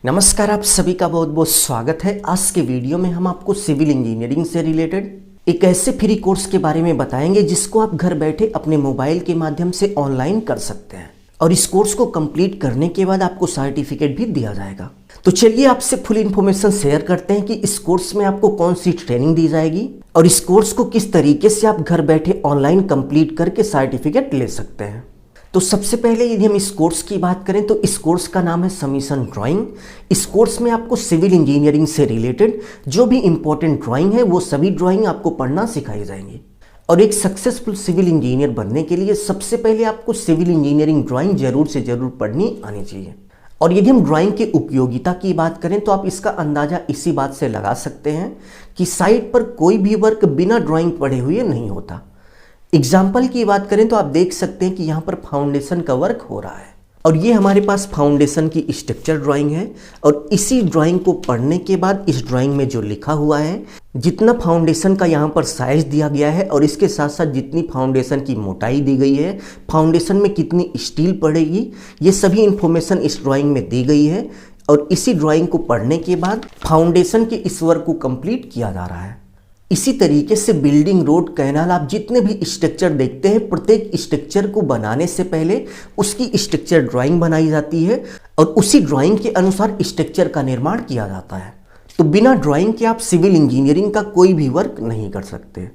नमस्कार, आप सभी का बहुत बहुत स्वागत है। आज के वीडियो में हम आपको सिविल इंजीनियरिंग से रिलेटेड एक ऐसे फ्री कोर्स के बारे में बताएंगे जिसको आप घर बैठे अपने मोबाइल के माध्यम से ऑनलाइन कर सकते हैं और इस कोर्स को कंप्लीट करने के बाद आपको सर्टिफिकेट भी दिया जाएगा। तो चलिए आपसे फुल इन्फॉर्मेशन शेयर करते हैं कि इस कोर्स में आपको कौन सी ट्रेनिंग दी जाएगी और इस कोर्स को किस तरीके से आप घर बैठे ऑनलाइन कंप्लीट करके सर्टिफिकेट ले सकते हैं। तो सबसे पहले यदि हम इस कोर्स की बात करें तो इस कोर्स का नाम है समीशन ड्राइंग। इस कोर्स में आपको सिविल इंजीनियरिंग से रिलेटेड जो भी इंपॉर्टेंट ड्राइंग है वो सभी ड्राइंग आपको पढ़ना सिखाई जाएंगी। और एक सक्सेसफुल सिविल इंजीनियर बनने के लिए सबसे पहले आपको सिविल इंजीनियरिंग ड्राइंग जरूर से जरूर पढ़नी आनी चाहिए। और यदि हम ड्राइंग की उपयोगिता की बात करें तो आप इसका अंदाजा इसी बात से लगा सकते हैं कि साइट पर कोई भी वर्क बिना ड्राइंग पढ़े हुए नहीं होता। एग्जाम्पल की बात करें तो आप देख सकते हैं कि यहाँ पर फाउंडेशन का वर्क हो रहा है और ये हमारे पास फाउंडेशन की स्ट्रक्चर ड्राइंग है। और इसी ड्राइंग को पढ़ने के बाद इस ड्राइंग में जो लिखा हुआ है, जितना फाउंडेशन का यहाँ पर साइज दिया गया है और इसके साथ साथ जितनी फाउंडेशन की मोटाई दी गई है, फाउंडेशन में कितनी स्टील पड़ेगी, ये सभी इंफॉर्मेशन इस ड्राइंग में दी गई है। और इसी ड्राइंग को पढ़ने के बाद फाउंडेशन के इस वर्क को कंप्लीट किया जा रहा है। इसी तरीके से बिल्डिंग, रोड, कैनाल, आप जितने भी स्ट्रक्चर देखते हैं, प्रत्येक स्ट्रक्चर को बनाने से पहले उसकी स्ट्रक्चर ड्राइंग बनाई जाती है और उसी ड्राइंग के अनुसार स्ट्रक्चर का निर्माण किया जाता है। तो बिना ड्राइंग के आप सिविल इंजीनियरिंग का कोई भी वर्क नहीं कर सकते।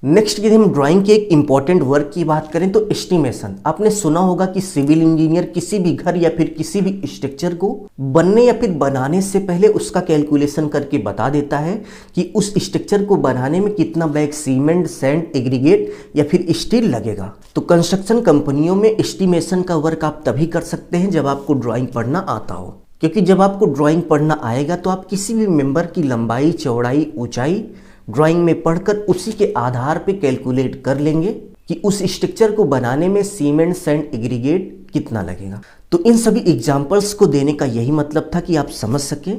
नेक्स्ट यदि हम ड्राइंग के एक इंपॉर्टेंट वर्क की बात करें तो एस्टिमेशन। आपने सुना होगा कि सिविल इंजीनियर किसी भी घर या फिर किसी भी स्ट्रक्चर को बनने या फिर बनाने से पहले उसका कैलकुलेशन करके बता देता है कि उस स्ट्रक्चर को बनाने में कितना बैग सीमेंट, सैंड, एग्रीगेट या फिर स्टील लगेगा। तो कंस्ट्रक्शन कंपनियों में एस्टिमेशन का वर्क आप तभी कर सकते हैं जब आपको ड्राइंग पढ़ना आता हो, क्योंकि जब आपको ड्राइंग पढ़ना आएगा तो आप किसी भी मेंबर की लंबाई, चौड़ाई, ऊंचाई ड्राइंग में पढ़कर उसी के आधार पे कैलकुलेट कर लेंगे कि उस स्ट्रक्चर को बनाने में सीमेंट, सैंड, एग्रीगेट कितना लगेगा। तो इन सभी एग्जाम्पल्स को देने का यही मतलब था कि आप समझ सकें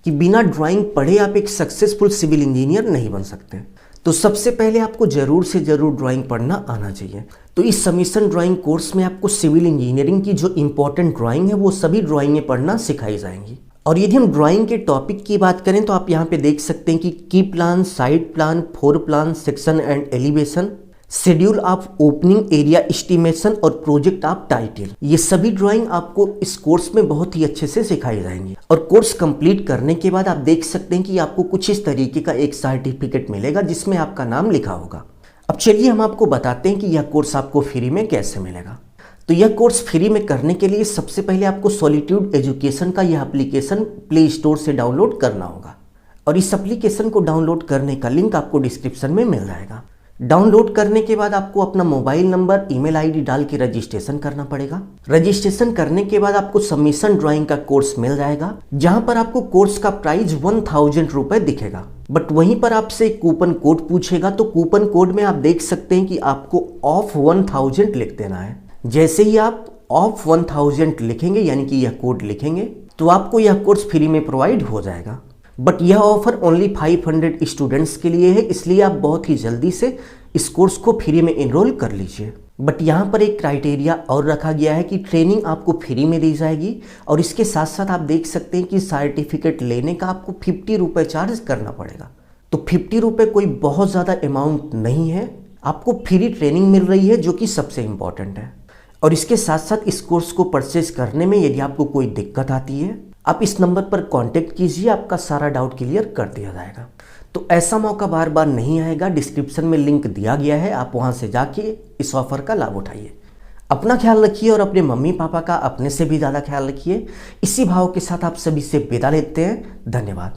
कि बिना ड्राइंग पढ़े आप एक सक्सेसफुल सिविल इंजीनियर नहीं बन सकते। तो सबसे पहले आपको जरूर से जरूर ड्राइंग पढ़ना आना चाहिए। तो इस समीशन ड्राइंग कोर्स में आपको सिविल इंजीनियरिंग की जो इंपॉर्टेंट ड्राइंग है वो सभी ड्राइंगें पढ़ना सिखाई जाएंगी। और यदि हम ड्राइंग के टॉपिक की बात करें तो आप यहाँ पे देख सकते हैं कि की plan, side plan, floor plan, section and elevation, schedule of opening area estimation और प्रोजेक्ट ऑफ टाइटल, ये सभी ड्राइंग आपको इस कोर्स में बहुत ही अच्छे से सिखाई जाएंगी। और कोर्स कंप्लीट करने के बाद आप देख सकते हैं कि आपको कुछ इस तरीके का एक सर्टिफिकेट मिलेगा जिसमें आपका नाम लिखा होगा। अब चलिए हम आपको बताते हैं कि यह कोर्स आपको फ्री में कैसे मिलेगा। तो यह कोर्स फ्री में करने के लिए सबसे पहले आपको सॉलिट्यूड एजुकेशन का यह एप्लीकेशन प्ले स्टोर से डाउनलोड करना होगा और इस एप्लीकेशन को डाउनलोड करने का लिंक आपको डिस्क्रिप्शन में मिल जाएगा। डाउनलोड करने के बाद आपको अपना मोबाइल नंबर, ईमेल आईडी डाल के रजिस्ट्रेशन करना पड़ेगा। रजिस्ट्रेशन करने के बाद आपको समीशन ड्राइंग का कोर्स मिल जाएगा, जहां पर आपको कोर्स का प्राइस 1000 रुपए दिखेगा। बट वहीं पर आपसे एक कूपन कोड पूछेगा, तो कूपन कोड में आप देख सकते हैं कि आपको ऑफ 1000 लिख देना है। जैसे ही आप ऑफ 1000 लिखेंगे, यानी कि यह कोड लिखेंगे, तो आपको यह कोर्स फ्री में प्रोवाइड हो जाएगा। बट यह ऑफर ओनली 500 स्टूडेंट्स के लिए है, इसलिए आप बहुत ही जल्दी से इस कोर्स को फ्री में एनरोल कर लीजिए। बट यहाँ पर एक क्राइटेरिया और रखा गया है कि ट्रेनिंग आपको फ्री में दी जाएगी और इसके साथ साथ आप देख सकते हैं कि सर्टिफिकेट लेने का आपको 50 रुपये चार्ज करना पड़ेगा। तो 50 रुपये कोई बहुत ज़्यादा अमाउंट नहीं है, आपको फ्री ट्रेनिंग मिल रही है जो कि सबसे इम्पॉर्टेंट है। और इसके साथ साथ इस कोर्स को परचेज करने में यदि आपको कोई दिक्कत आती है, आप इस नंबर पर कांटेक्ट कीजिए, आपका सारा डाउट क्लियर कर दिया जाएगा। तो ऐसा मौका बार बार नहीं आएगा, डिस्क्रिप्शन में लिंक दिया गया है, आप वहां से जाके इस ऑफर का लाभ उठाइए। अपना ख्याल रखिए और अपने मम्मी पापा का अपने से भी ज़्यादा ख्याल रखिए। इसी भाव के साथ आप सभी से विदा लेते हैं। धन्यवाद।